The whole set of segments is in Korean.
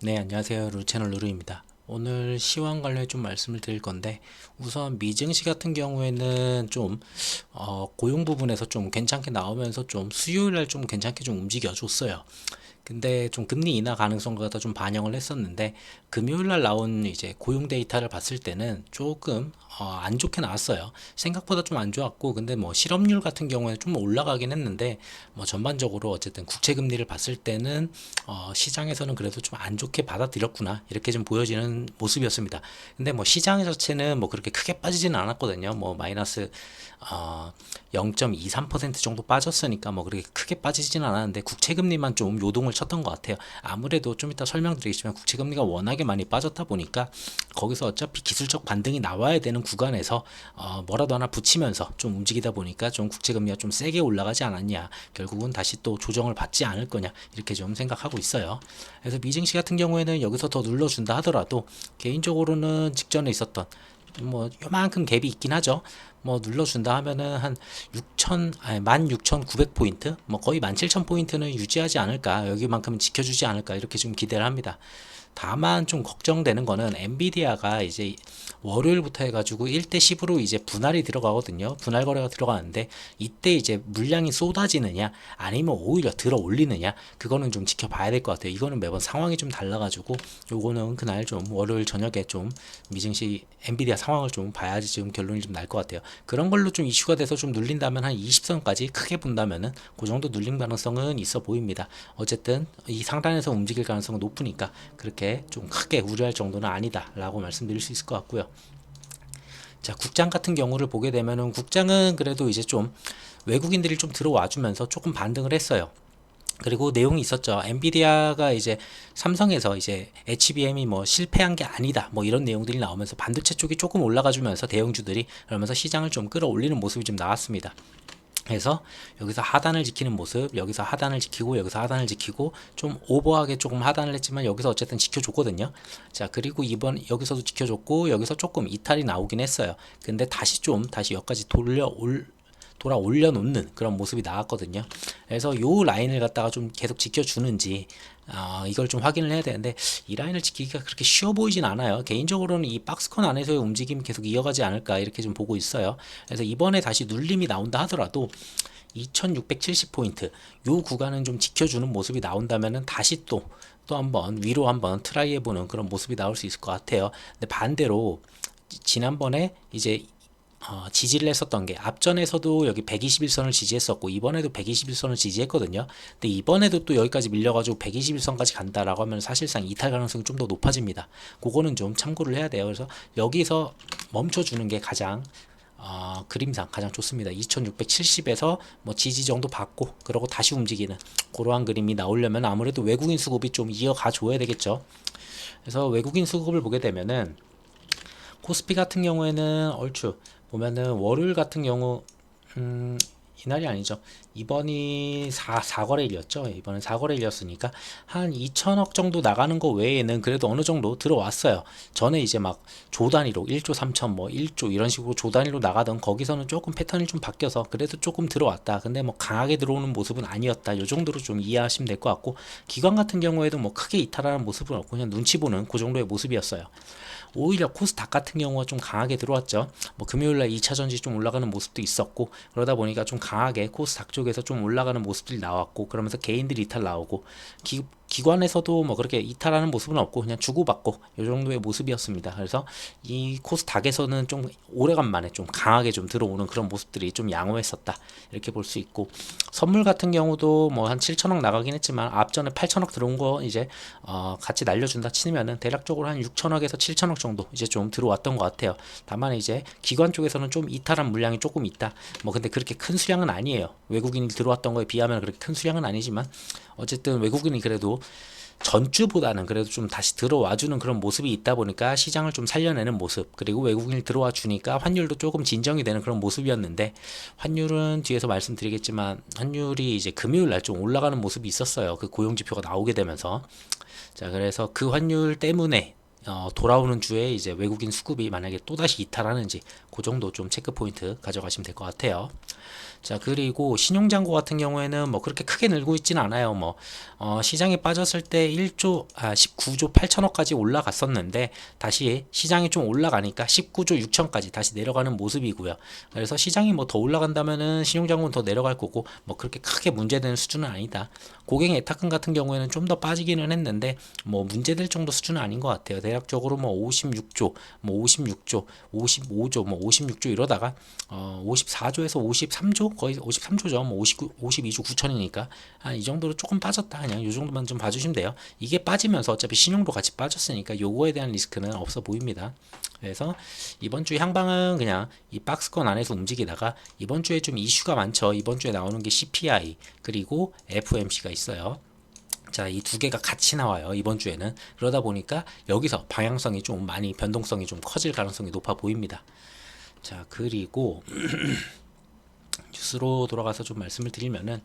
네, 안녕하세요. 루채널 루루입니다. 오늘 시황 관련해 좀 말씀을 드릴 건데, 우선 미증시 같은 경우에는 좀 고용 부분에서 좀 괜찮게 나오면서 좀 수요일 날 좀 괜찮게 좀 움직여 줬어요. 근데 좀 금리 인하 가능성과 좀 반영을 했었는데, 금요일 날 나온 이제 고용 데이터를 봤을 때는 조금 안 좋게 나왔어요. 생각보다 좀 안 좋았고, 근데 뭐 실업률 같은 경우에는 좀 올라가긴 했는데, 뭐 전반적으로 어쨌든 국채 금리를 봤을 때는 시장에서는 그래도 좀 안 좋게 받아들였구나, 이렇게 좀 보여지는 모습이었습니다. 근데 뭐 시장 자체는 뭐 그렇게 크게 빠지지는 않았거든요. 뭐 마이너스 0.23% 정도 빠졌으니까 뭐 그렇게 크게 빠지지는 않았는데, 국채금리만 좀 요동을 쳤던 것 같아요. 아무래도 좀 이따 설명드리겠지만 국채금리가 워낙에 많이 빠졌다 보니까 거기서 어차피 기술적 반등이 나와야 되는 구간에서 뭐라도 하나 붙이면서 좀 움직이다 보니까 좀 국채금리가 좀 세게 올라가지 않았냐, 결국은 다시 또 조정을 받지 않을 거냐, 이렇게 좀 생각하고 있어요. 그래서 미증시 같은 경우에는 여기서 더 눌러준다 하더라도 개인적으로는 직전에 있었던 뭐 요만큼 갭이 있긴 하죠. 뭐 눌러준다 하면은 한 6천 아니 16,900포인트, 뭐 거의 17,000포인트는 유지하지 않을까, 여기만큼은 지켜주지 않을까, 이렇게 좀 기대를 합니다. 다만 좀 걱정되는 거는 엔비디아가 이제 월요일부터 해가지고 1대 10으로 이제 분할이 들어가거든요. 분할 거래가 들어가는데, 이때 이제 물량이 쏟아지느냐 아니면 오히려 들어 올리느냐, 그거는 좀 지켜봐야 될 것 같아요. 이거는 매번 상황이 좀 달라가지고 요거는 그날 좀 월요일 저녁에 좀 미증시 엔비디아 상황을 좀 봐야지 지금 결론이 좀 날 것 같아요. 그런 걸로 좀 이슈가 돼서 좀 눌린다면 한 20선까지 크게 본다면은 그 정도 눌림 가능성은 있어 보입니다. 어쨌든 이 상단에서 움직일 가능성은 높으니까 그렇게 좀 크게 우려할 정도는 아니다라고 말씀드릴 수 있을 것 같고요. 자, 국장 같은 경우를 보게 되면은, 국장은 그래도 이제 좀 외국인들이 좀 들어와 주면서 조금 반등을 했어요. 그리고 내용이 있었죠. 엔비디아가 이제 삼성에서 이제 HBM이 뭐 실패한 게 아니다, 뭐 이런 내용들이 나오면서 반도체 쪽이 조금 올라가주면서 대형주들이, 그러면서 시장을 좀 끌어올리는 모습이 좀 나왔습니다. 그래서 여기서 하단을 지키는 모습, 여기서 하단을 지키고 여기서 하단을 지키고, 좀 오버하게 조금 하단을 했지만 여기서 어쨌든 지켜줬거든요. 자, 그리고 이번 여기서도 지켜줬고 여기서 조금 이탈이 나오긴 했어요. 근데 다시 여기까지 돌아 올려놓는 그런 모습이 나왔거든요. 그래서 요 라인을 갖다가 좀 계속 지켜주는지, 이걸 좀 확인을 해야 되는데, 이 라인을 지키기가 그렇게 쉬워 보이진 않아요. 개인적으로는 이 박스권 안에서의 움직임이 계속 이어가지 않을까, 이렇게 좀 보고 있어요. 그래서 이번에 다시 눌림이 나온다 하더라도 2670포인트 요 구간은 좀 지켜주는 모습이 나온다면은 다시 또 한번 위로 한번 트라이 해보는 그런 모습이 나올 수 있을 것 같아요. 근데 반대로 지난번에 이제 지지를 했었던 게, 앞전에서도 여기 121선을 지지했었고 이번에도 121선을 지지했거든요. 근데 이번에도 또 여기까지 밀려가지고 121선까지 간다라고 하면 사실상 이탈 가능성이 좀 더 높아집니다. 그거는 좀 참고를 해야 돼요. 그래서 여기서 멈춰주는 게 가장 그림상 가장 좋습니다. 2670에서 뭐 지지 정도 받고 그러고 다시 움직이는 그러한 그림이 나오려면 아무래도 외국인 수급이 좀 이어가 줘야 되겠죠. 그래서 외국인 수급을 보게 되면은, 코스피 같은 경우에는 얼추 보면은 월요일 같은 경우, 이날이 아니죠. 이번이 4거래일이었죠. 이번엔 4거래일이었으니까 한 2천억 정도 나가는 거 외에는 그래도 어느 정도 들어왔어요. 전에 이제 막 조 단위로 1조 3천 뭐 1조 이런 식으로 조 단위로 나가던 거기서는 조금 패턴이 좀 바뀌어서 그래도 조금 들어왔다. 근데 뭐 강하게 들어오는 모습은 아니었다. 이 정도로 좀 이해하시면 될 것 같고, 기관 같은 경우에도 뭐 크게 이탈하는 모습은 없고 그냥 눈치 보는 그 정도의 모습이었어요. 오히려 코스닥 같은 경우가 좀 강하게 들어왔죠. 뭐 금요일날 2차 전지 좀 올라가는 모습도 있었고, 그러다 보니까 좀 강하게 코스닥 쪽에서 좀 올라가는 모습들이 나왔고, 그러면서 개인들이 이탈 나오고, 기관에서도 뭐 그렇게 이탈하는 모습은 없고 그냥 주고받고 이 정도의 모습이었습니다. 그래서 이 코스닥에서는 좀 오래간만에 좀 강하게 좀 들어오는 그런 모습들이 좀 양호했었다, 이렇게 볼 수 있고, 선물 같은 경우도 뭐 한 7천억 나가긴 했지만 앞전에 8천억 들어온 거 이제 같이 날려준다 치면은 대략적으로 한 6천억에서 7천억 정도 이제 좀 들어왔던 것 같아요. 다만 이제 기관 쪽에서는 좀 이탈한 물량이 조금 있다. 뭐 근데 그렇게 큰 수량은 아니에요. 외국인이 들어왔던 거에 비하면 그렇게 큰 수량은 아니지만, 어쨌든 외국인이 그래도 전주보다는 그래도 좀 다시 들어와주는 그런 모습이 있다 보니까 시장을 좀 살려내는 모습, 그리고 외국인이 들어와 주니까 환율도 조금 진정이 되는 그런 모습이었는데, 환율은 뒤에서 말씀드리겠지만 환율이 이제 금요일 날 좀 올라가는 모습이 있었어요. 그 고용지표가 나오게 되면서. 자, 그래서 그 환율 때문에 돌아오는 주에 이제 외국인 수급이 만약에 또다시 이탈하는지, 그 정도 좀 체크 포인트 가져가시면 될 것 같아요. 자, 그리고 신용잔고 같은 경우에는 뭐 그렇게 크게 늘고 있진 않아요. 뭐 시장이 빠졌을 때 19조 8천억까지 올라갔었는데 다시 시장이 좀 올라가니까 19조 6천까지 다시 내려가는 모습이고요. 그래서 시장이 뭐 더 올라간다면은 신용잔고는 더 내려갈 거고 뭐 그렇게 크게 문제되는 수준은 아니다. 고객 예탁금 같은 경우에는 좀 더 빠지기는 했는데 뭐 문제될 정도 수준은 아닌 것 같아요. 대략적으로 뭐 56조, 뭐 56조, 55조, 뭐 56조 이러다가 54조에서 53조 거의 53조죠. 뭐 52조 9천이니까 이 정도로 조금 빠졌다. 그냥 이 정도만 좀 봐주시면 돼요. 이게 빠지면서 어차피 신용도 같이 빠졌으니까 요거에 대한 리스크는 없어 보입니다. 그래서 이번 주 향방은 그냥 이 박스권 안에서 움직이다가 이번 주에 좀 이슈가 많죠. 이번 주에 나오는 게 CPI 그리고 FOMC가 있어요. 자, 이 두 개가 같이 나와요. 이번 주에는. 그러다 보니까 여기서 방향성이 좀 많이 변동성이 좀 커질 가능성이 높아 보입니다. 자, 그리고 뉴스로 돌아가서 좀 말씀을 드리면은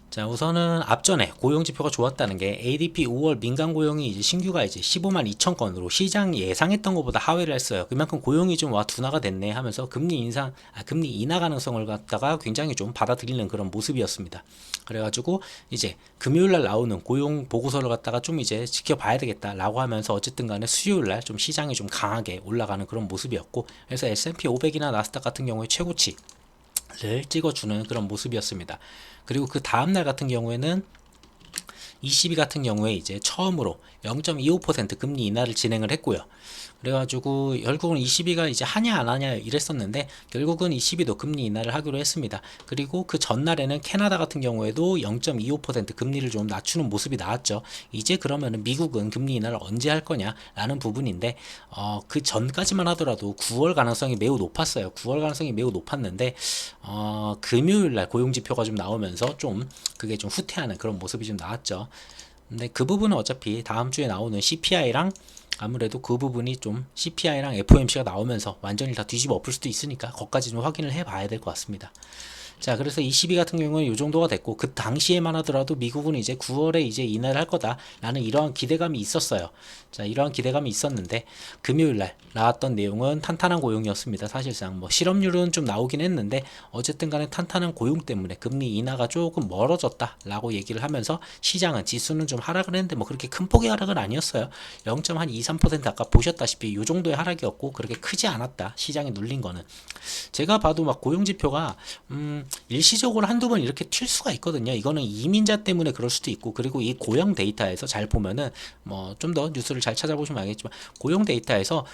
자, 우선은 앞전에 고용지표가 좋았다는 게 ADP 5월 민간 고용이 이제 신규가 이제 15만 2천 건으로 시장 예상했던 것보다 하회를 했어요. 그만큼 고용이 좀 둔화가 됐네 하면서 금리 인하 가능성을 갖다가 굉장히 좀 받아들이는 그런 모습이었습니다. 그래가지고 이제 금요일날 나오는 고용 보고서를 갖다가 좀 이제 지켜봐야 되겠다라고 하면서 어쨌든 간에 수요일날 좀 시장이 좀 강하게 올라가는 그런 모습이었고 그래서 S&P 500이나 나스닥 같은 경우에 최고치 를 찍어주는 그런 모습이었습니다. 그리고 그 다음날 같은 경우에는 22 같은 경우에 이제 처음으로 0.25% 금리 인하를 진행을 했고요. 그래가지고 결국은 22가 이제 하냐 안 하냐 이랬었는데 결국은 22도 금리 인하를 하기로 했습니다. 그리고 그 전날에는 캐나다 같은 경우에도 0.25% 금리를 좀 낮추는 모습이 나왔죠. 이제 그러면은 미국은 금리 인하를 언제 할 거냐라는 부분인데 그 전까지만 하더라도 9월 가능성이 매우 높았어요. 9월 가능성이 매우 높았는데 금요일날 고용지표가 좀 나오면서 좀 그게 좀 후퇴하는 그런 모습이 좀 나왔죠. 근데 그 부분은 어차피 다음 주에 나오는 CPI랑 아무래도 그 부분이 좀 CPI랑 FOMC가 나오면서 완전히 다 뒤집어 엎을 수도 있으니까 거기까지 좀 확인을 해 봐야 될 것 같습니다. 자, 그래서 22 같은 경우는 이 정도가 됐고 그 당시에만 하더라도 미국은 이제 9월에 이제 인하를 할 거다라는 이러한 기대감이 있었어요. 자, 이러한 기대감이 있었는데 금요일 날 나왔던 내용은 탄탄한 고용이었습니다. 사실상 뭐 실업률은 좀 나오긴 했는데 어쨌든 간에 탄탄한 고용 때문에 금리 인하가 조금 멀어졌다라고 얘기를 하면서 시장은 지수는 좀 하락을 했는데 뭐 그렇게 큰 폭의 하락은 아니었어요. 0.23% 아까 보셨다시피 이 정도의 하락이었고 그렇게 크지 않았다. 시장이 눌린 거는. 제가 봐도 막 고용 지표가 일시적으로 한두 번 이렇게 튈 수가 있거든요. 이거는 이민자 때문에 그럴 수도 있고 그리고 이 고용 데이터에서 잘 보면은 뭐 좀 더 뉴스를 잘 찾아보시면 알겠지만 고용 데이터에서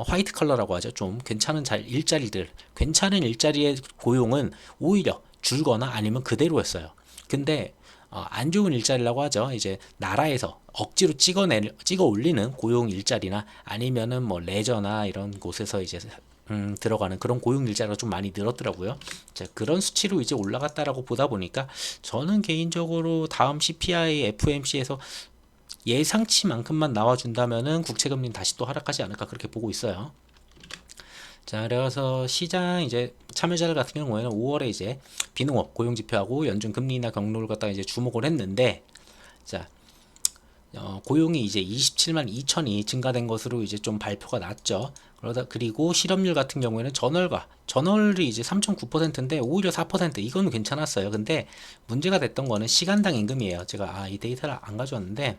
화이트 컬러라고 하죠. 좀 괜찮은 일자리들 괜찮은 일자리의 고용은 오히려 줄거나 아니면 그대로였어요. 근데 안 좋은 일자리라고 하죠. 이제 나라에서 억지로 찍어 올리는 고용 일자리나 아니면은 뭐 레저나 이런 곳에서 이제 들어가는 그런 고용 일자리가 좀 많이 늘었더라고요. 자, 그런 수치로 이제 올라갔다라고 보다 보니까 저는 개인적으로 다음 CPI, FOMC에서 예상치만큼만 나와준다면은 국채금리는 다시 또 하락하지 않을까 그렇게 보고 있어요. 자, 그래서 시장 이제 참여자들 같은 경우에는 5월에 이제 비농업 고용지표하고 연준 금리 인하 경로를 갖다가 이제 주목을 했는데, 자, 고용이 이제 27만 2천이 증가된 것으로 이제 좀 발표가 났죠. 그리고 실업률 같은 경우에는 전월이 이제 3.9%인데 오히려 4% 이건 괜찮았어요. 근데 문제가 됐던 거는 시간당 임금이에요. 제가 이 데이터를 안 가져왔는데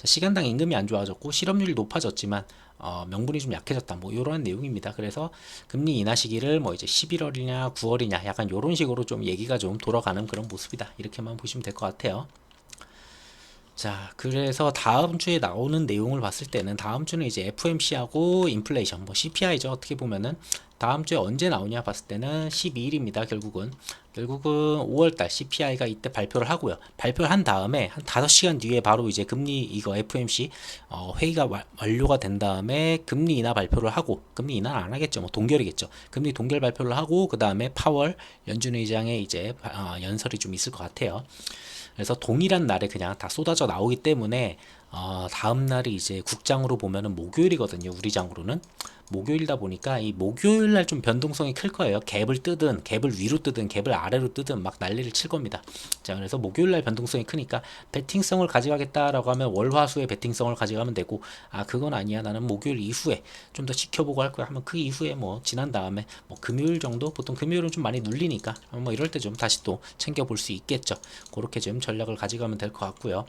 시간당 임금이 안 좋아졌고 실업률이 높아졌지만 명분이 좀 약해졌다. 뭐 이런 내용입니다. 그래서 금리 인하 시기를 뭐 이제 11월이냐 9월이냐 약간 이런 식으로 좀 얘기가 좀 돌아가는 그런 모습이다. 이렇게만 보시면 될 것 같아요. 자, 그래서 다음 주에 나오는 내용을 봤을 때는 다음 주는 이제 FOMC하고 인플레이션, 뭐 CPI죠. 어떻게 보면은 다음 주에 언제 나오냐 봤을 때는 12일입니다. 결국은 5월달 CPI가 이때 발표를 하고요. 발표를 한 다음에 한 5시간 뒤에 바로 이제 금리 이거 FOMC 회의가 완료가 된 다음에 금리 인하 발표를 하고 금리 인하는 안 하겠죠. 뭐 동결이겠죠. 금리 동결 발표를 하고 그 다음에 파월 연준 의장의 이제 연설이 좀 있을 것 같아요. 그래서 동일한 날에 그냥 다 쏟아져 나오기 때문에 다음 날이 이제 국장으로 보면은 목요일이거든요. 우리 장으로는 목요일이다 보니까 이 목요일 날 좀 변동성이 클 거예요. 갭을 뜨든 갭을 위로 뜨든 갭을 아래로 뜨든 막 난리를 칠 겁니다. 자, 그래서 목요일 날 변동성이 크니까 베팅성을 가져가겠다라고 하면 월화수의 베팅성을 가져가면 되고, 아 그건 아니야 나는 목요일 이후에 좀 더 지켜보고 할 거야 하면 그 이후에 뭐 지난 다음에 뭐 금요일 정도, 보통 금요일은 좀 많이 눌리니까 뭐 이럴 때 좀 다시 또 챙겨볼 수 있겠죠. 그렇게 좀 전략을 가져가면 될 것 같고요.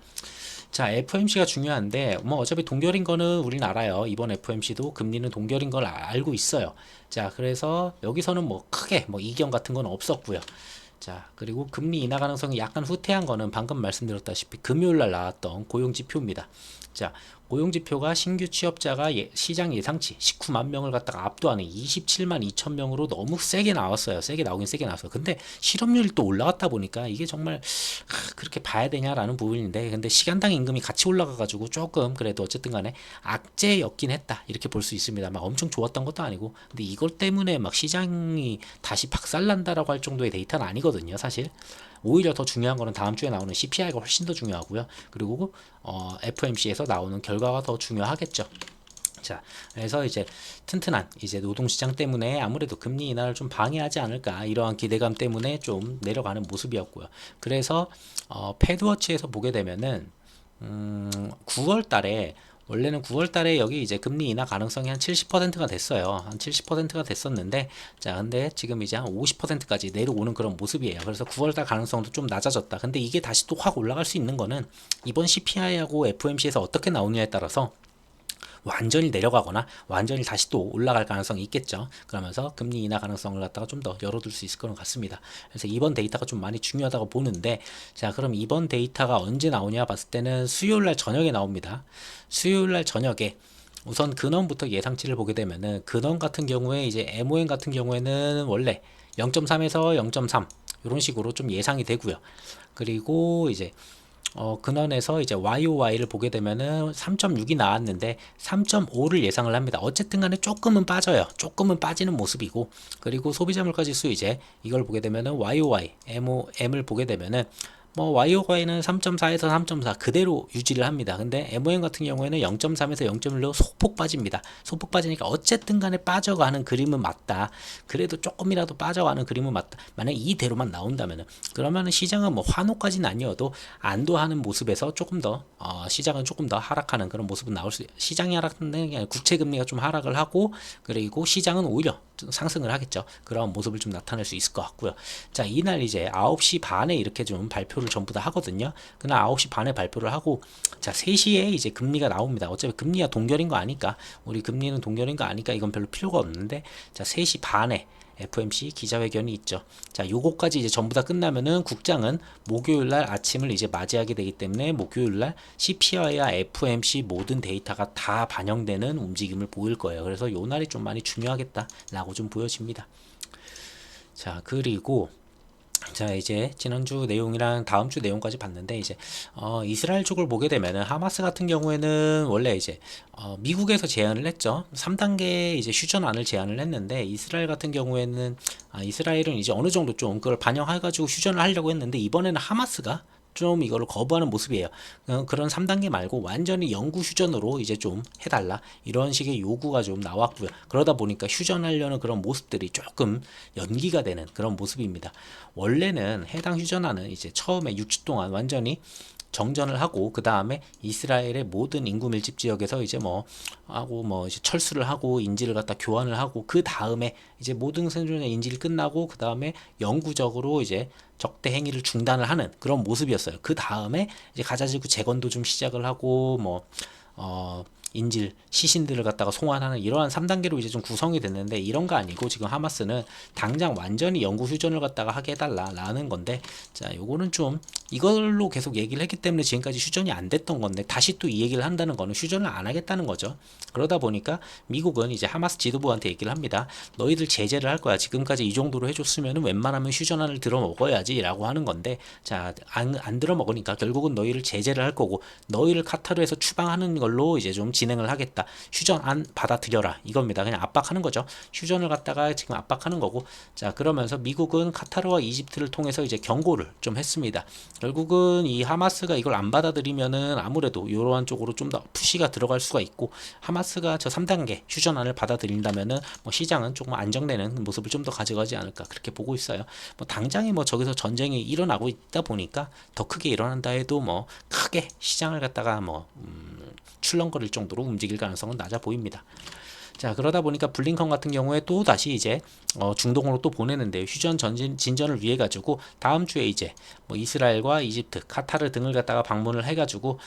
자, FOMC가 중요한데 뭐 어차피 동결인 거는 우린 알아요. 이번 FOMC도 금리는 동결인 걸 알고 있어요. 자, 그래서 여기서는 뭐 크게 뭐 이견 같은 건 없었고요. 자, 그리고 금리 인하 가능성이 약간 후퇴한 거는 방금 말씀드렸다시피 금요일 날 나왔던 고용 지표입니다. 자, 고용 지표가 신규 취업자가 시장 예상치 19만 명을 갖다가 압도하는 27만 2천 명으로 너무 세게 나왔어요. 세게 나오긴 세게 나왔어요. 근데 실업률이 또 올라갔다 보니까 이게 정말 그렇게 봐야 되냐라는 부분인데, 근데 시간당 임금이 같이 올라가가지고 조금 그래도 어쨌든 간에 악재였긴 했다 이렇게 볼 수 있습니다. 막 엄청 좋았던 것도 아니고, 근데 이것 때문에 막 시장이 다시 박살난다라고 할 정도의 데이터는 아니거든요, 사실. 오히려 더 중요한 거는 다음 주에 나오는 CPI가 훨씬 더 중요하고요. 그리고 FOMC에서 나오는 결과가 더 중요하겠죠. 자, 그래서 이제 튼튼한 이제 노동시장 때문에 아무래도 금리 인하를 좀 방해하지 않을까, 이러한 기대감 때문에 좀 내려가는 모습이었고요. 그래서 패드워치에서 보게 되면은 9월 달에, 원래는 9월 달에 여기 이제 금리 인하 가능성이 한 70%가 됐어요. 한 70%가 됐었는데, 자, 근데 지금 이제 한 50%까지 내려오는 그런 모습이에요. 그래서 9월 달 가능성도 좀 낮아졌다. 근데 이게 다시 또 확 올라갈 수 있는 거는 이번 CPI하고 FOMC에서 어떻게 나오느냐에 따라서 완전히 내려가거나 완전히 다시 또 올라갈 가능성이 있겠죠. 그러면서 금리 인하 가능성을 갖다가 좀 더 열어둘 수 있을 거는 같습니다. 그래서 이번 데이터가 좀 많이 중요하다고 보는데, 자, 그럼 이번 데이터가 언제 나오냐 봤을 때는 수요일날 저녁에 나옵니다. 수요일날 저녁에 우선 근원부터 예상치를 보게 되면은, 근원 같은 경우에 이제 MOM 같은 경우에는 원래 0.3에서 0.3 이런 식으로 좀 예상이 되고요. 그리고 이제 근원에서 이제 YOY를 보게 되면은 3.6이 나왔는데 3.5를 예상을 합니다. 어쨌든 간에 조금은 빠져요. 조금은 빠지는 모습이고, 그리고 소비자 물가 지수 이제 이걸 보게 되면은 YOY, MOM을 보게 되면은 뭐 YOY는 3.4에서 3.4 그대로 유지를 합니다. 근데 MOM 같은 경우에는 0.3에서 0.1로 소폭 빠집니다. 소폭 빠지니까 어쨌든 간에 빠져가는 그림은 맞다. 그래도 조금이라도 빠져가는 그림은 맞다. 만약 이대로만 나온다면은, 그러면은 시장은 뭐 환호까지는 아니어도 안도하는 모습에서 조금 더 시장은 조금 더 하락하는 그런 모습은 나올 수, 시장이 하락하는 게 아니라 국채 금리가 좀 하락을 하고, 그리고 시장은 오히려 상승을 하겠죠. 그런 모습을 좀 나타낼 수 있을 것 같고요. 자, 이날 이제 9시 반에 이렇게 좀 발표를 전부 다 하거든요. 그날 9시 반에 발표를 하고, 자, 3시에 이제 금리가 나옵니다. 어차피 금리가 동결인 거 아니까, 우리 금리는 동결인 거 아니까 이건 별로 필요가 없는데, 자, 3시 반에 FOMC 기자회견이 있죠. 자, 요거까지 이제 전부 다 끝나면은 국장은 목요일 날 아침을 이제 맞이하게 되기 때문에 목요일 날 CPI와 FOMC 모든 데이터가 다 반영되는 움직임을 보일 거예요. 그래서 요 날이 좀 많이 중요하겠다라고 좀 보여집니다. 자, 그리고 자, 이제 지난주 내용이랑 다음 주 내용까지 봤는데, 이제 이스라엘 쪽을 보게 되면은 하마스 같은 경우에는 원래 이제 미국에서 제안을 했죠. 3단계 이제 휴전안을 제안을 했는데, 이스라엘 같은 경우에는 이스라엘은 이제 어느 정도 좀 그걸 반영해가지고 휴전을 하려고 했는데, 이번에는 하마스가 좀 이거를 거부하는 모습이에요. 그런 3단계 말고 완전히 영구 휴전으로 이제 좀 해달라, 이런 식의 요구가 좀 나왔고요. 그러다 보니까 휴전하려는 그런 모습들이 조금 연기가 되는 그런 모습입니다. 원래는 해당 휴전안은 이제 처음에 6주 동안 완전히 정전을 하고, 그 다음에 이스라엘의 모든 인구 밀집 지역에서 이제 뭐 하고 뭐 이제 철수를 하고 인질을 갖다 교환을 하고, 그 다음에 이제 모든 생존의 인질이 끝나고, 그 다음에 영구적으로 이제 적대 행위를 중단을 하는 그런 모습이었어요. 그 다음에 이제 가자지구 재건도 좀 시작을 하고, 뭐 인질 시신들을 갖다가 송환하는 이러한 3단계로 이제 좀 구성이 됐는데, 이런 거 아니고 지금 하마스는 당장 완전히 영구 휴전을 갖다가 하게 해달라라는 건데, 자, 요거는 좀 이걸로 계속 얘기를 했기 때문에 지금까지 휴전이 안 됐던 건데, 다시 또 이 얘기를 한다는 거는 휴전을 안 하겠다는 거죠. 그러다 보니까 미국은 이제 하마스 지도부한테 얘기를 합니다. 너희들 제재를 할 거야. 지금까지 이 정도로 해줬으면 웬만하면 휴전안을 들어 먹어야지 라고 하는 건데, 자, 안 들어 먹으니까 결국은 너희를 제재를 할 거고, 너희를 카타르에서 추방하는 걸로 이제 좀 진행을 하겠다. 휴전안 받아들여라. 이겁니다. 그냥 압박하는 거죠. 휴전을 갖다가 지금 압박하는 거고. 자, 그러면서 미국은 카타르와 이집트를 통해서 이제 경고를 좀 했습니다. 결국은 이 하마스가 이걸 안 받아들이면은 아무래도 이러한 쪽으로 좀 더 푸시가 들어갈 수가 있고, 하마스가 저 3단계 휴전안을 받아들인다면은 뭐 시장은 조금 안정되는 모습을 좀 더 가져가지 않을까 그렇게 보고 있어요. 뭐 당장에 뭐 저기서 전쟁이 일어나고 있다 보니까 더 크게 일어난다 해도 뭐 크게 시장을 갖다가 뭐 출렁거릴 정도로 움직일 가능성은 낮아 보입니다. 자, 그러다 보니까 블링컨 같은 경우에 또 다시 이제 중동으로 또 보내는데, 휴전 진전을 위해 가지고 다음 주에 이제 뭐 이스라엘과 이집트, 카타르 등을 갖다가 방문을 해가지고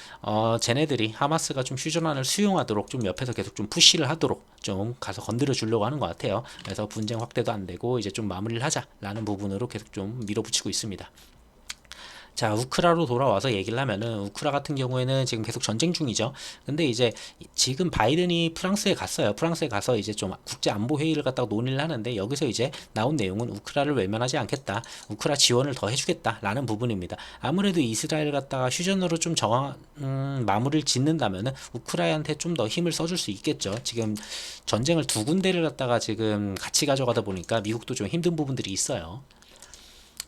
쟤네들이 하마스가 좀 휴전안을 수용하도록 좀 옆에서 계속 좀 푸시를 하도록 좀 가서 건드려 주려고 하는 것 같아요. 그래서 분쟁 확대도 안 되고 이제 좀 마무리를 하자라는 부분으로 계속 좀 밀어붙이고 있습니다. 자, 우크라로 돌아와서 얘기를 하면은, 우크라 같은 경우에는 지금 계속 전쟁 중이죠. 근데 이제 지금 바이든이 프랑스에 갔어요. 프랑스에 가서 이제 좀 국제 안보 회의를 갖다가 논의를 하는데, 여기서 이제 나온 내용은 우크라를 외면하지 않겠다, 우크라 지원을 더 해주겠다라는 부분입니다. 아무래도 이스라엘 갖다가 휴전으로 좀 마무리를 짓는다면은 우크라한테 좀 더 힘을 써줄 수 있겠죠. 지금 전쟁을 두 군데를 갖다가 지금 같이 가져가다 보니까 미국도 좀 힘든 부분들이 있어요.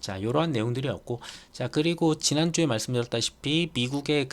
자, 이러한 내용들이었고, 자, 그리고 지난주에 말씀드렸다시피 미국의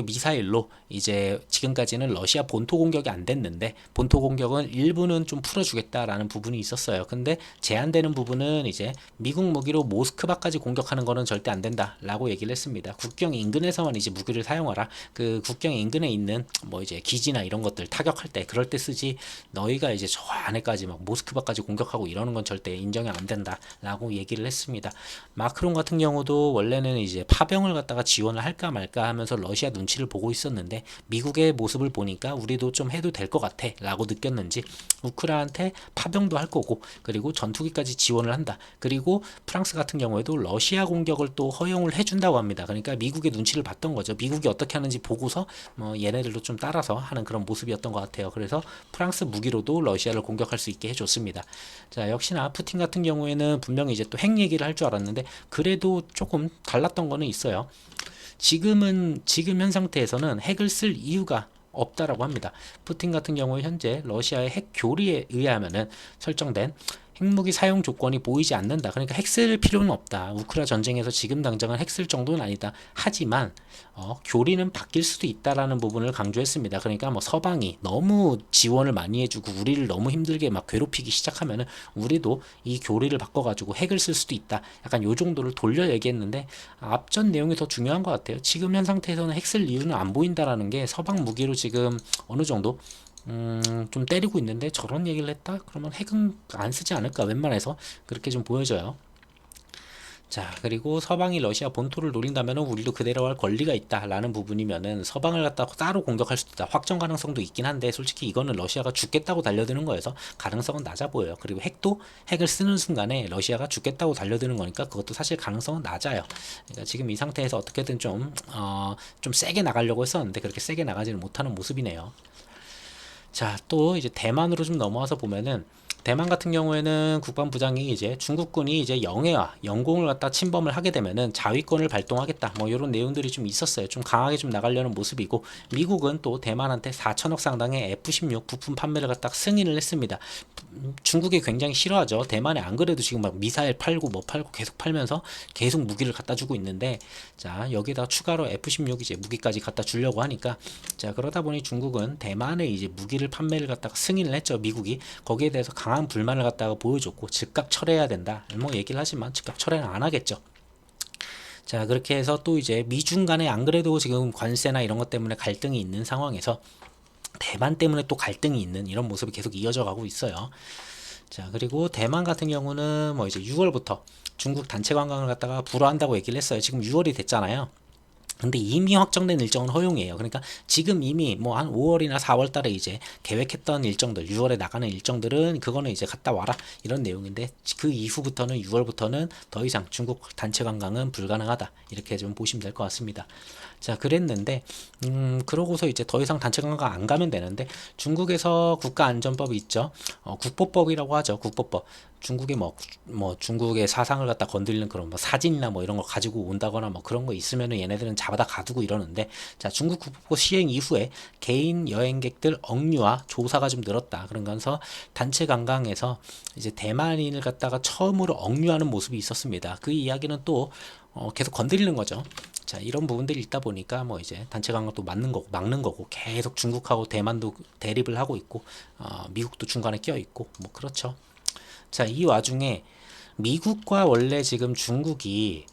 미사일로 이제 지금까지는 러시아 본토 공격이 안 됐는데, 본토 공격은 일부는 좀 풀어주겠다라는 부분이 있었어요. 근데 제한되는 부분은 이제 미국 무기로 모스크바까지 공격하는 거는 절대 안 된다라고 얘기를 했습니다. 국경 인근에서만 이제 무기를 사용하라. 그 국경 인근에 있는 뭐 이제 기지나 이런 것들 타격할 때 그럴 때 쓰지, 너희가 이제 저 안에까지 막 모스크바까지 공격하고 이러는 건 절대 인정이 안 된다라고 얘기를 했습니다. 마크롱 같은 경우도 원래는 이제 파병을 갖다가 지원을 할까 말까 하면서 러시아 눈치를 보고 있었는데, 미국의 모습을 보니까 우리도 좀 해도 될 것 같아 라고 느꼈는지 우크라한테 파병도 할 거고, 그리고 전투기까지 지원을 한다. 그리고 프랑스 같은 경우에도 러시아 공격을 또 허용을 해준다고 합니다. 그러니까 미국의 눈치를 봤던 거죠. 미국이 어떻게 하는지 보고서 뭐 얘네들도 좀 따라서 하는 그런 모습이었던 것 같아요. 그래서 프랑스 무기로도 러시아를 공격할 수 있게 해줬습니다. 자, 역시나 푸틴 같은 경우에는 분명히 이제 또 핵 얘기를 할 줄 알았는데, 그래도 조금 달랐던 거는 있어요. 지금 현 상태에서는 핵을 쓸 이유가 없다라고 합니다. 푸틴 같은 경우에 현재 러시아의 핵 교리에 의하면은 설정된 핵무기 사용 조건이 보이지 않는다. 그러니까 핵 쓸 필요는 없다. 우크라 전쟁에서 지금 당장은 핵 쓸 정도는 아니다. 하지만 교리는 바뀔 수도 있다라는 부분을 강조했습니다. 그러니까 뭐 서방이 너무 지원을 많이 해주고 우리를 너무 힘들게 막 괴롭히기 시작하면은 우리도 이 교리를 바꿔가지고 핵을 쓸 수도 있다. 약간 요 정도를 돌려 얘기했는데, 앞전 내용이 더 중요한 것 같아요. 지금 현 상태에서는 핵 쓸 이유는 안 보인다라는 게, 서방 무기로 지금 어느 정도 좀 때리고 있는데 저런 얘기를 했다? 그러면 핵은 안 쓰지 않을까, 웬만해서 그렇게 좀 보여져요. 자, 그리고 서방이 러시아 본토를 노린다면 우리도 그대로 할 권리가 있다라는 부분이면은, 서방을 갖다가 따로 공격할 수도 있다. 확정 가능성도 있긴 한데, 솔직히 이거는 러시아가 죽겠다고 달려드는 거여서 가능성은 낮아 보여요. 그리고 핵을 쓰는 순간에 러시아가 죽겠다고 달려드는 거니까 그것도 사실 가능성은 낮아요. 그러니까 지금 이 상태에서 어떻게든 좀 세게 나가려고 했었는데 그렇게 세게 나가지는 못하는 모습이네요. 자, 또 이제 대만으로 좀 넘어와서 보면은, 대만 같은 경우에는 국방부장이 이제 중국군이 이제 영해와 영공을 갖다 침범을 하게 되면은 자위권을 발동하겠다, 뭐 이런 내용들이 좀 있었어요. 좀 강하게 좀 나가려는 모습이고, 미국은 또 대만한테 4천억 상당의 F-16 부품 판매를 갖다 승인을 했습니다. 중국이 굉장히 싫어하죠. 대만에 안 그래도 지금 막 미사일 팔고 뭐 팔고 계속 팔면서 계속 무기를 갖다 주고 있는데, 자, 여기다 추가로 F-16 이제 무기까지 갖다 주려고 하니까, 자, 그러다 보니 중국은 대만에 이제 무기를 판매를 갖다가 승인을 했죠. 미국이 거기에 대해서 강한 불만을 갖다가 보여줬고, 즉각 철회해야 된다 뭐 얘기를 하지만 즉각 철회는 안 하겠죠. 자, 그렇게 해서 또 이제 미중 간에 안 그래도 지금 관세나 이런 것 때문에 갈등이 있는 상황에서 대만 때문에 또 갈등이 있는 이런 모습이 계속 이어져 가고 있어요. 자, 그리고 대만 같은 경우는 뭐 이제 6월부터 중국 단체 관광을 갖다가 불허한다고 얘기를 했어요. 지금 6월이 됐잖아요. 근데 이미 확정된 일정은 허용이에요. 그러니까 지금 이미 뭐 한 5월이나 4월 달에 이제 계획했던 일정들, 6월에 나가는 일정들은 그거는 이제 갔다 와라 이런 내용인데, 그 이후부터는 6월부터는 더 이상 중국 단체 관광은 불가능하다, 이렇게 좀 보시면 될 것 같습니다. 자, 그랬는데 그러고서 이제 더 이상 단체 관광 안 가면 되는데 중국에서 국가안전법이 있죠. 국보법이라고 하죠. 국보법. 중국의 뭐 중국의 사상을 갖다 건드리는 그런 뭐 사진이나 뭐 이런 거 가지고 온다거나 뭐 그런 거 있으면은 얘네들은 잡아다 가두고 이러는데, 자, 중국 국보 시행 이후에 개인 여행객들 억류와 조사가 좀 늘었다. 그러면서 단체 관광에서 이제 대만인을 갖다가 처음으로 억류하는 모습이 있었습니다. 그 이야기는 또 계속 건드리는 거죠. 자, 이런 부분들이 있다 보니까 뭐 이제 단체 관광도 막는 거고 계속 중국하고 대만도 대립을 하고 있고 미국도 중간에 껴 있고 뭐 그렇죠. 자, 이 와중에 미국과 원래 지금 중국이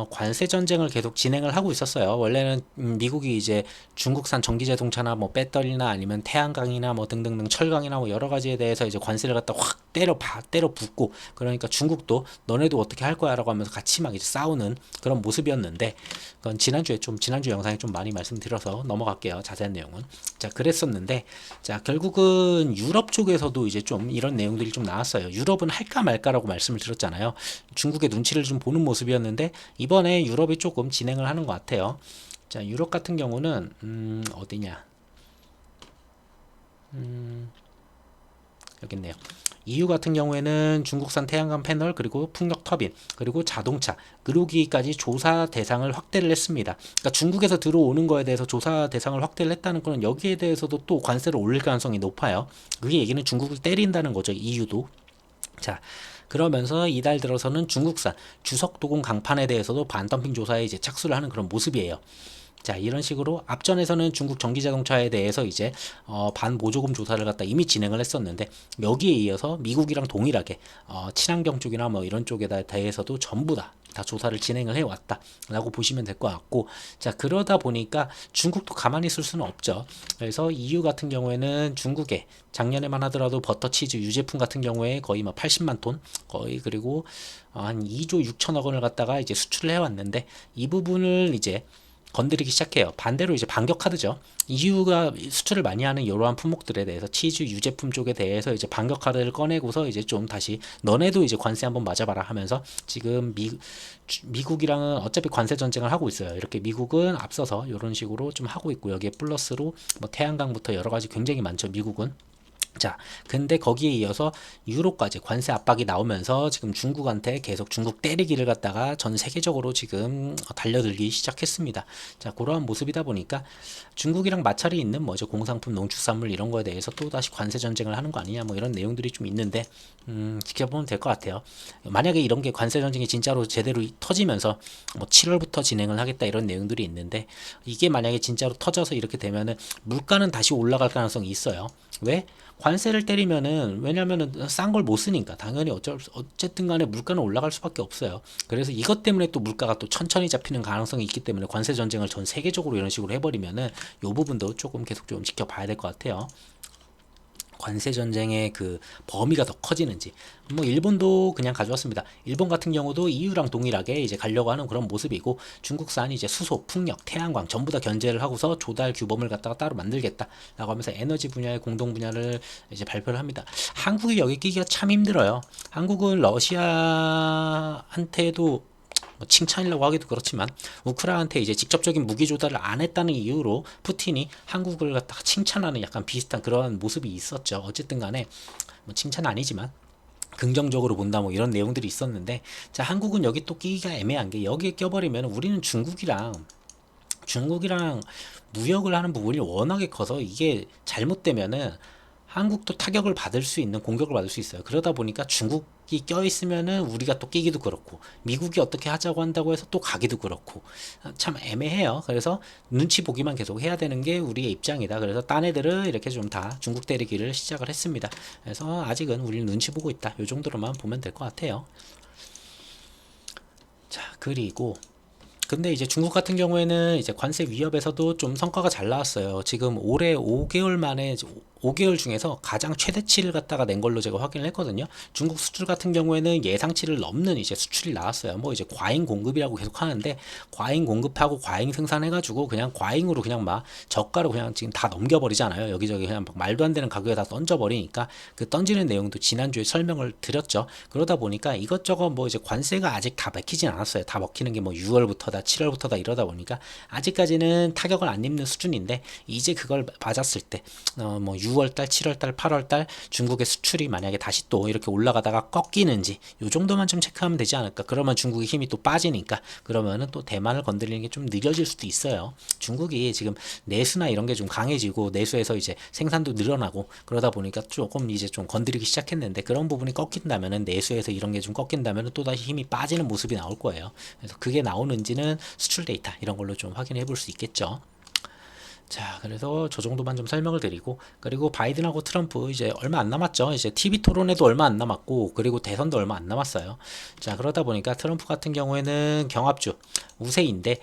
관세 전쟁을 계속 진행을 하고 있었어요. 원래는 미국이 이제 중국산 전기 자동차나 뭐 배터리나 아니면 태양광이나 뭐 등등등 철강이나 뭐 여러 가지에 대해서 이제 관세를 갖다 확 때려 붓고, 그러니까 중국도 너네도 어떻게 할 거야라고 하면서 같이 막 이제 싸우는 그런 모습이었는데, 그건 지난주 영상에 좀 많이 말씀드려서 넘어갈게요. 자세한 내용은. 자, 그랬었는데, 자, 결국은 유럽 쪽에서도 이제 좀 이런 내용들이 좀 나왔어요. 유럽은 할까 말까라고 말씀을 드렸잖아요. 중국의 눈치를 좀 보는 모습이었는데 이번에 유럽이 조금 진행을 하는 것 같아요. 자, 유럽 같은 경우는 어디냐? 여기 있네요. EU 같은 경우에는 중국산 태양광 패널, 그리고 풍력 터빈, 그리고 자동차, 의료기기까지 조사 대상을 확대를 했습니다. 그러니까 중국에서 들어오는 거에 대해서 조사 대상을 확대를 했다는 거는 여기에 대해서도 또 관세를 올릴 가능성이 높아요. 그게 얘기는 중국을 때린다는 거죠. EU도. 자, 그러면서 이달 들어서는 중국산 주석도공 강판에 대해서도 반덤핑 조사에 이제 착수를 하는 그런 모습이에요. 자, 이런 식으로 앞전에서는 중국 전기자동차에 대해서 이제 반보조금 조사를 갖다 이미 진행을 했었는데, 여기에 이어서 미국이랑 동일하게 친환경 쪽이나 뭐 이런 쪽에 대해서도 전부 다 조사를 진행을 해왔다 라고 보시면 될 것 같고, 자, 그러다 보니까 중국도 가만히 있을 수는 없죠. 그래서 EU 같은 경우에는 중국에 작년에만 하더라도 버터 치즈 유제품 같은 경우에 거의 뭐 80만 톤 거의, 그리고 한 2조 6천억 원을 갖다가 이제 수출을 해왔는데, 이 부분을 이제 건드리기 시작해요. 반대로 이제 반격 카드죠. EU가 수출을 많이 하는 이러한 품목들에 대해서 치즈 유제품 쪽에 대해서 이제 반격 카드를 꺼내고서 이제 좀 다시 너네도 이제 관세 한번 맞아봐라 하면서 지금 미국이랑은 어차피 관세 전쟁을 하고 있어요. 이렇게 미국은 앞서서 이런 식으로 좀 하고 있고, 여기에 플러스로 뭐 태양광부터 여러 가지 굉장히 많죠. 미국은. 자, 근데 거기에 이어서 유로까지 관세 압박이 나오면서 지금 중국한테 계속 중국 때리기를 갖다가 전 세계적으로 지금 달려들기 시작했습니다. 자, 그러한 모습이다 보니까 중국이랑 마찰이 있는 뭐죠, 공산품, 농축산물 이런 거에 대해서 또 다시 관세 전쟁을 하는 거 아니냐, 뭐 이런 내용들이 좀 있는데 지켜보면 될 것 같아요. 만약에 이런 게 관세 전쟁이 진짜로 제대로 터지면서 뭐 7월부터 진행을 하겠다 이런 내용들이 있는데, 이게 만약에 진짜로 터져서 이렇게 되면은 물가는 다시 올라갈 가능성이 있어요. 왜? 관세를 때리면은, 왜냐면은 싼 걸 못 쓰니까 당연히 어쨌든 간에 물가는 올라갈 수밖에 없어요. 그래서 이것 때문에 또 물가가 또 천천히 잡히는 가능성이 있기 때문에 관세 전쟁을 전 세계적으로 이런 식으로 해버리면은 요 부분도 조금 계속 좀 지켜봐야 될 것 같아요. 관세 전쟁의 그 범위가 더 커지는지. 뭐 일본도 그냥 가져왔습니다. 일본 같은 경우도 EU랑 동일하게 이제 가려고 하는 그런 모습이고, 중국산 이제 수소, 풍력, 태양광 전부 다 견제를 하고서 조달 규범을 갖다가 따로 만들겠다라고 하면서 에너지 분야의 공동 분야를 이제 발표를 합니다. 한국이 여기 끼기가 참 힘들어요. 한국은 러시아한테도 뭐 칭찬이라고 하기도 그렇지만 우크라이나한테 이제 직접적인 무기 조달을 안 했다는 이유로 푸틴이 한국을 갖다가 칭찬하는 약간 비슷한 그런 모습이 있었죠. 어쨌든 간에 뭐 칭찬 아니지만 긍정적으로 본다 뭐 이런 내용들이 있었는데, 자, 한국은 여기 또 끼기가 애매한 게, 여기에 껴버리면 우리는 중국이랑 무역을 하는 부분이 워낙에 커서 이게 잘못되면은 한국도 타격을 받을 수 있는, 공격을 받을 수 있어요. 그러다 보니까 중국이 껴있으면은 우리가 또 끼기도 그렇고, 미국이 어떻게 하자고 한다고 해서 또 가기도 그렇고, 참 애매해요. 그래서 눈치 보기만 계속 해야 되는 게 우리의 입장이다. 그래서 딴 애들은 이렇게 좀 다 중국 때리기를 시작을 했습니다. 그래서 아직은 우리는 눈치 보고 있다. 요 정도로만 보면 될 것 같아요. 자, 그리고 근데 이제 중국 같은 경우에는 이제 관세 위협에서도 좀 성과가 잘 나왔어요. 지금 올해 5개월 만에 5개월 중에서 가장 최대치를 갖다가 낸 걸로 제가 확인을 했거든요. 중국 수출 같은 경우에는 예상치를 넘는 이제 수출이 나왔어요. 뭐 이제 과잉 공급이라고 계속 하는데, 과잉 공급하고 과잉 생산해가지고 그냥 과잉으로 그냥 막 저가로 그냥 지금 다 넘겨버리잖아요. 여기저기 그냥 막 말도 안 되는 가격에 다 던져버리니까, 그 던지는 내용도 지난주에 설명을 드렸죠. 그러다 보니까 이것저것 뭐 이제 관세가 아직 다 먹히진 않았어요. 다 먹히는 게 뭐 6월부터다 7월부터다 이러다 보니까 아직까지는 타격을 안 입는 수준인데, 이제 그걸 맞았을 때 뭐 6월달, 7월달, 8월달 중국의 수출이 만약에 다시 또 이렇게 올라가다가 꺾이는지 요 정도만 좀 체크하면 되지 않을까. 그러면 중국의 힘이 또 빠지니까, 그러면은 또 대만을 건드리는 게 좀 느려질 수도 있어요. 중국이 지금 내수나 이런 게 좀 강해지고, 내수에서 이제 생산도 늘어나고 그러다 보니까 조금 이제 좀 건드리기 시작했는데, 그런 부분이 꺾인다면은, 내수에서 이런 게 좀 꺾인다면은 또 다시 힘이 빠지는 모습이 나올 거예요. 그래서 그게 나오는지는 수출 데이터 이런 걸로 좀 확인해 볼 수 있겠죠. 자, 그래서 저 정도만 좀 설명을 드리고, 그리고 바이든하고 트럼프 이제 얼마 안 남았죠. 이제 TV 토론에도 얼마 안 남았고, 그리고 대선도 얼마 안 남았어요. 자, 그러다 보니까 트럼프 같은 경우에는 경합주 우세인데,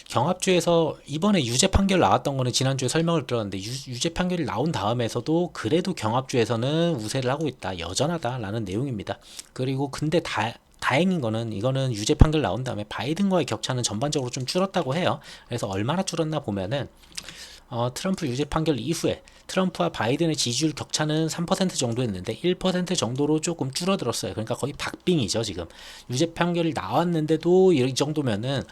경합주에서 이번에 유죄 판결 나왔던 거는 지난주에 설명을 들었는데, 유죄 판결이 나온 다음에서도 그래도 경합주에서는 우세를 하고 있다, 여전하다라는 내용입니다. 그리고 근데 다행인 거는, 이거는 유죄 판결 나온 다음에 바이든과의 격차는 전반적으로 좀 줄었다고 해요. 그래서 얼마나 줄었나 보면은, 트럼프 유죄 판결 이후에 트럼프와 바이든의 지지율 격차는 3% 정도였는데 1% 정도로 조금 줄어들었어요. 그러니까 거의 박빙이죠, 지금. 유죄 판결이 나왔는데도 이 정도면은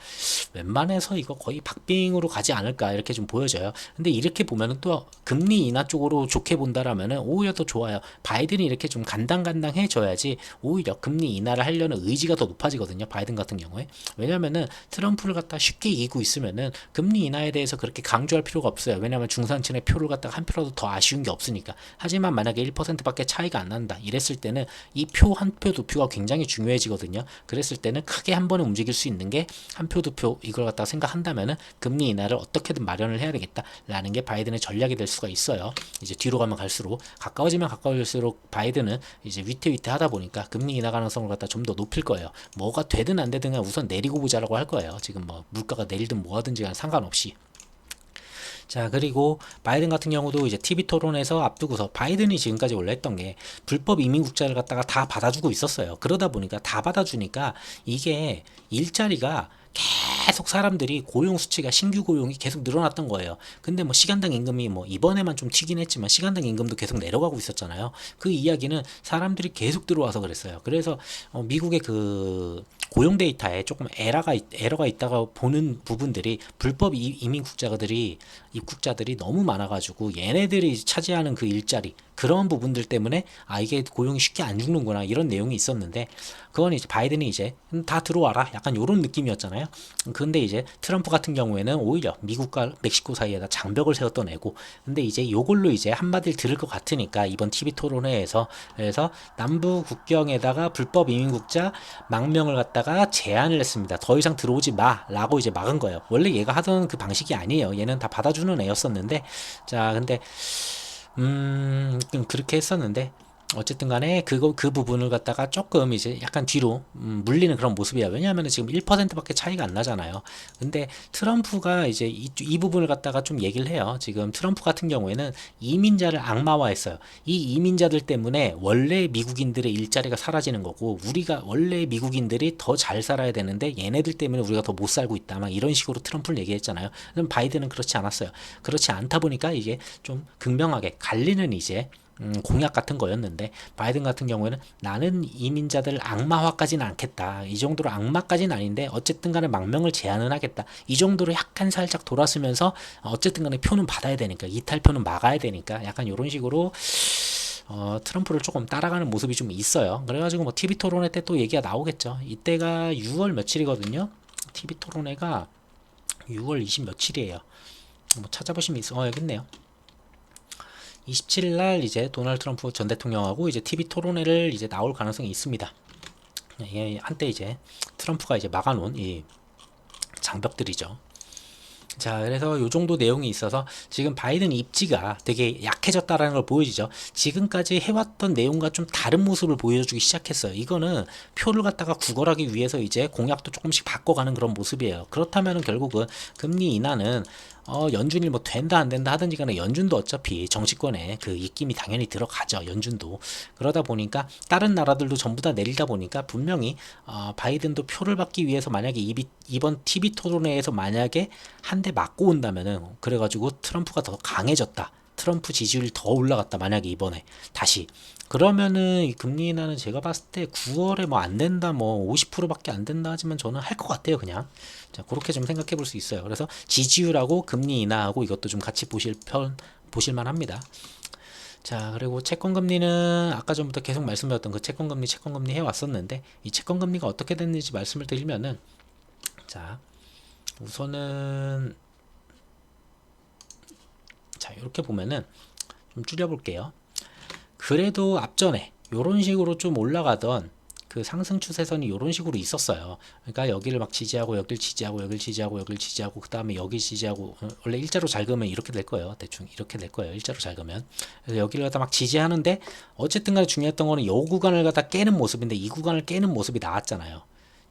웬만해서 이거 거의 박빙으로 가지 않을까, 이렇게 좀 보여져요. 근데 이렇게 보면은 또 금리 인하 쪽으로 좋게 본다라면은 오히려 더 좋아요. 바이든이 이렇게 좀 간당간당해져야지 오히려 금리 인하를 하려는 의지가 더 높아지거든요, 바이든 같은 경우에. 왜냐면은 트럼프를 갖다 쉽게 이기고 있으면은 금리 인하에 대해서 그렇게 강조할 필요가 없어요. 왜냐면 중산층의 표를 갖다가 한 표라도 더 아쉬운 게 없으니까. 하지만 만약에 1%밖에 차이가 안 난다 이랬을 때는 이 표 한 표 두 표가 굉장히 중요해지거든요. 그랬을 때는 크게 한 번에 움직일 수 있는 게 한 표 두 표, 이걸 갖다가 생각한다면은 금리 인하를 어떻게든 마련을 해야 되겠다라는 게 바이든의 전략이 될 수가 있어요. 이제 뒤로 가면 갈수록, 가까워지면 가까워질수록 바이든은 이제 위태위태하다 보니까 금리 인하 가능성을 갖다 좀 더 높일 거예요. 뭐가 되든 안 되든 우선 내리고 보자라고 할 거예요. 지금 뭐 물가가 내리든 뭐 하든지 상관없이. 자, 그리고 바이든 같은 경우도 이제 TV 토론에서 앞두고서, 바이든이 지금까지 원래 했던 게 불법 이민국자를 갖다가 다 받아주고 있었어요. 그러다 보니까, 다 받아주니까 이게 일자리가 계속 사람들이, 고용 수치가, 신규 고용이 계속 늘어났던 거예요. 근데 뭐 시간당 임금이 뭐 이번에만 좀 튀긴 했지만 시간당 임금도 계속 내려가고 있었잖아요. 그 이야기는 사람들이 계속 들어와서 그랬어요. 그래서 미국의 그 고용 데이터에 조금 에러가 있다가 보는 부분들이, 불법 입국자들이 너무 많아가지고 얘네들이 차지하는 그 일자리, 그런 부분들 때문에 이게 고용이 쉽게 안 죽는구나, 이런 내용이 있었는데, 그건 이제 바이든이 이제 다 들어와라, 약간 요런 느낌이었잖아요. 근데 이제 트럼프 같은 경우에는 오히려 미국과 멕시코 사이에다 장벽을 세웠던 애고, 근데 이제 요걸로 이제 한마디를 들을 것 같으니까 이번 TV 토론회에서, 그래서 남부 국경에다가 불법 이민국자 망명을 갖다가 제한을 했습니다. 더 이상 들어오지 마라고 이제 막은 거예요. 원래 얘가 하던 그 방식이 아니에요. 얘는 다 받아주는 애였었는데, 자, 근데 그렇게 했었는데, 어쨌든 간에 그 부분을 갖다가 조금 이제 약간 뒤로 물리는 그런 모습이야. 왜냐하면 지금 1%밖에 차이가 안 나잖아요. 근데 트럼프가 이제 이 부분을 갖다가 좀 얘기를 해요. 지금 트럼프 같은 경우에는 이민자를 악마화했어요. 이 이민자들 때문에 원래 미국인들의 일자리가 사라지는 거고, 우리가 원래 미국인들이 더 잘 살아야 되는데 얘네들 때문에 우리가 더 못 살고 있다, 막 이런 식으로 트럼프를 얘기했잖아요. 그럼 바이든은 그렇지 않았어요. 그렇지 않다 보니까 이게 좀 극명하게 갈리는 이제 공약 같은 거였는데, 바이든 같은 경우에는 나는 이민자들 악마화까지는 않겠다, 이 정도로 악마까지는 아닌데 어쨌든 간에 망명을 제한은 하겠다, 이 정도로 약간 살짝 돌았으면서, 어쨌든 간에 표는 받아야 되니까, 이탈표는 막아야 되니까, 약간 이런 식으로 트럼프를 조금 따라가는 모습이 좀 있어요. 그래가지고 뭐 TV 토론회 때 또 얘기가 나오겠죠. 이때가 6월 며칠이거든요. TV 토론회가 6월 20 며칠이에요. 뭐 찾아보시면 여기 있네요. 27일 날 이제 도널드 트럼프 전 대통령하고 이제 TV 토론회를 이제 나올 가능성이 있습니다. 한때 이제 트럼프가 이제 막아놓은 이 장벽들이죠. 자, 그래서 요 정도 내용이 있어서 지금 바이든 입지가 되게 약해졌다라는 걸 보여주죠. 지금까지 해왔던 내용과 좀 다른 모습을 보여주기 시작했어요. 이거는 표를 갖다가 구걸하기 위해서 이제 공약도 조금씩 바꿔가는 그런 모습이에요. 그렇다면 결국은 금리 인하는 연준이 뭐 된다 안 된다 하든지 간에 연준도 어차피 정치권에 그 입김이 당연히 들어가죠. 연준도. 그러다 보니까 다른 나라들도 전부 다 내리다 보니까 분명히 바이든도 표를 받기 위해서 만약에 이번 TV 토론회에서 만약에 한 대 맞고 온다면은 그래가지고 트럼프가 더 강해졌다. 트럼프 지지율이 더 올라갔다. 만약에 이번에 다시 그러면은 이 금리 인하는 제가 봤을 때 9월에 뭐 안 된다 뭐 50%밖에 안 된다 하지만 저는 할 것 같아요. 그냥 자 그렇게 좀 생각해 볼 수 있어요. 그래서 지지율하고 금리 인하하고 이것도 좀 같이 보실만 합니다. 자 그리고 채권금리는 아까 전부터 계속 말씀드렸던 그 채권금리 해왔었는데 이 채권금리가 어떻게 됐는지 말씀을 드리면은 자 우선은 자 이렇게 보면은 좀 줄여볼게요. 그래도 앞전에 요런 식으로 좀 올라가던 그 상승 추세선이 이런 식으로 있었어요. 그러니까 여기를 막 지지하고 여기를 지지하고 여기를 지지하고 여기를 지지하고 그 다음에 여기 지지하고 원래 일자로 잘 그으면 이렇게 될 거예요. 대충 이렇게 될 거예요. 일자로 잘 그으면. 그래서 여기를 갖다 막 지지하는데 어쨌든 간에 중요했던 거는 요 구간을 갖다 깨는 모습인데 이 구간을 깨는 모습이 나왔잖아요.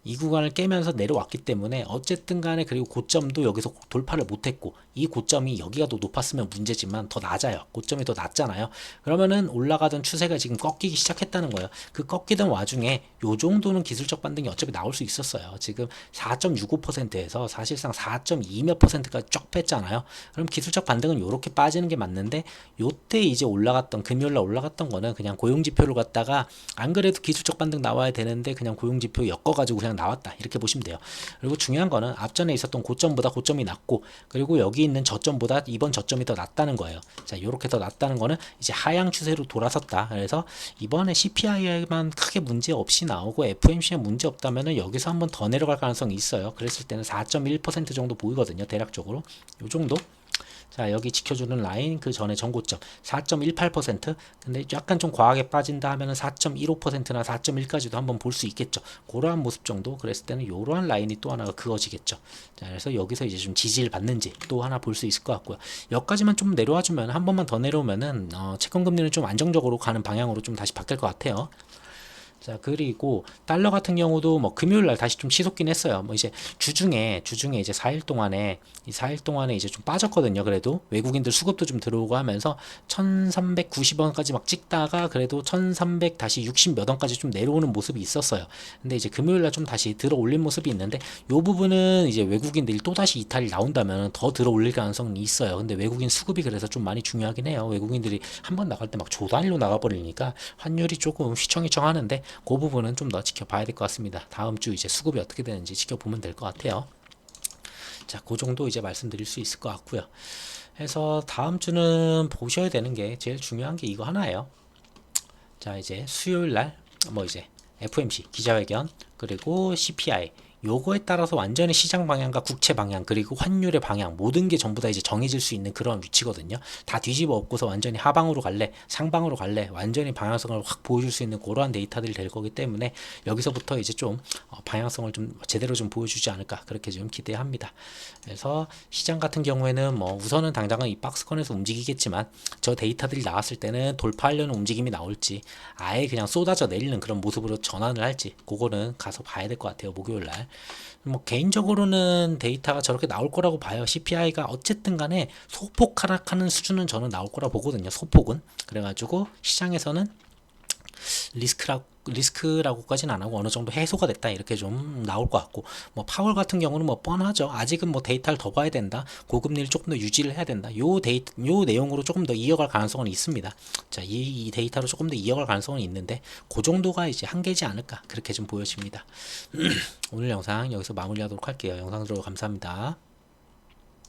이 구간을 깨면서 내려왔기 때문에 어쨌든 간에 그리고 고점도 여기서 돌파를 못했고 이 고점이 여기가 더 높았으면 문제지만 더 낮아요. 고점이 더 낮잖아요. 그러면은 올라가던 추세가 지금 꺾이기 시작했다는 거예요. 그 꺾이던 와중에 요 정도는 기술적 반등이 어차피 나올 수 있었어요. 지금 4.65%에서 사실상 4.2 몇 %까지 쫙 뺐잖아요. 그럼 기술적 반등은 요렇게 빠지는 게 맞는데 요때 이제 올라갔던 금요일날 올라갔던 거는 그냥 고용지표를 갖다가 안 그래도 기술적 반등 나와야 되는데 그냥 고용지표 엮어가지고 그냥 나왔다 이렇게 보시면 돼요. 그리고 중요한 거는 앞전에 있었던 고점보다 고점이 낮고 그리고 여기 있는 저점보다 이번 저점이 더 낮다는 거예요. 자 이렇게 더 낮다는 거는 이제 하향 추세로 돌아섰다. 그래서 이번에 CPI만 크게 문제 없이 나오고 FOMC에 문제 없다면은 여기서 한번 더 내려갈 가능성이 있어요. 그랬을 때는 4.1% 정도 보이거든요. 대략적으로 요 정도. 자 여기 지켜주는 라인 그 전에 전고점 4.18%. 근데 약간 좀 과하게 빠진다 하면은 4.15%나 4.1까지도 한번 볼 수 있겠죠. 그러한 모습 정도. 그랬을 때는 이러한 라인이 또 하나가 그어지겠죠. 자 그래서 여기서 이제 좀 지지를 받는지 또 하나 볼 수 있을 것 같고요. 여기까지만 좀 내려와 주면 한 번만 더 내려오면은 채권금리는 좀 안정적으로 가는 방향으로 좀 다시 바뀔 것 같아요. 자 그리고 달러 같은 경우도 뭐 금요일날 다시 좀 치솟긴 했어요. 뭐 이제 주중에 이제 4일 동안에 이 4일 동안에 이제 좀 빠졌거든요. 그래도 외국인들 수급도 좀 들어오고 하면서 1390원까지 막 찍다가 그래도 1300 다시 60 몇 원까지 좀 내려오는 모습이 있었어요. 근데 이제 금요일날 좀 다시 들어 올린 모습이 있는데 요 부분은 이제 외국인들이 또 다시 이탈이 나온다면 더 들어 올릴 가능성이 있어요. 근데 외국인 수급이 그래서 좀 많이 중요하긴 해요. 외국인들이 한번 나갈 때 막 조단위로 나가버리니까 환율이 조금 휘청휘청하는데 그 부분은 좀 더 지켜봐야 될 것 같습니다. 다음 주 이제 수급이 어떻게 되는지 지켜보면 될 것 같아요. 자, 그 정도 이제 말씀드릴 수 있을 것 같고요. 그래서 다음 주는 보셔야 되는 게 제일 중요한 게 이거 하나예요. 자, 이제 수요일 날 뭐 이제 FOMC 기자회견 그리고 CPI 요거에 따라서 완전히 시장 방향과 국채 방향 그리고 환율의 방향 모든 게 전부 다 이제 정해질 수 있는 그런 위치거든요. 다 뒤집어 엎고서 완전히 하방으로 갈래 상방으로 갈래 완전히 방향성을 확 보여줄 수 있는 그러한 데이터들이 될 거기 때문에 여기서부터 이제 좀 방향성을 좀 제대로 좀 보여주지 않을까 그렇게 좀 기대합니다. 그래서 시장 같은 경우에는 뭐 우선은 당장은 이 박스권에서 움직이겠지만 저 데이터들이 나왔을 때는 돌파하려는 움직임이 나올지 아예 그냥 쏟아져 내리는 그런 모습으로 전환을 할지 그거는 가서 봐야 될 것 같아요. 목요일 날. 뭐 개인적으로는 데이터가 저렇게 나올 거라고 봐요. CPI가 어쨌든 간에 소폭 하락하는 수준은 저는 나올 거라 보거든요. 소폭은. 그래가지고 시장에서는 리스크라고까지는 안 하고 어느 정도 해소가 됐다 이렇게 좀 나올 것 같고 뭐 파월 같은 경우는 뭐 뻔하죠. 아직은 뭐 데이터를 더 봐야 된다. 고금리를 조금 더 유지를 해야 된다. 요 내용으로 조금 더 이어갈 가능성은 있습니다. 자, 이 데이터로 조금 더 이어갈 가능성은 있는데 그 정도가 이제 한계지 않을까 그렇게 좀 보여집니다. 오늘 영상 여기서 마무리하도록 할게요. 영상 들어서 감사합니다.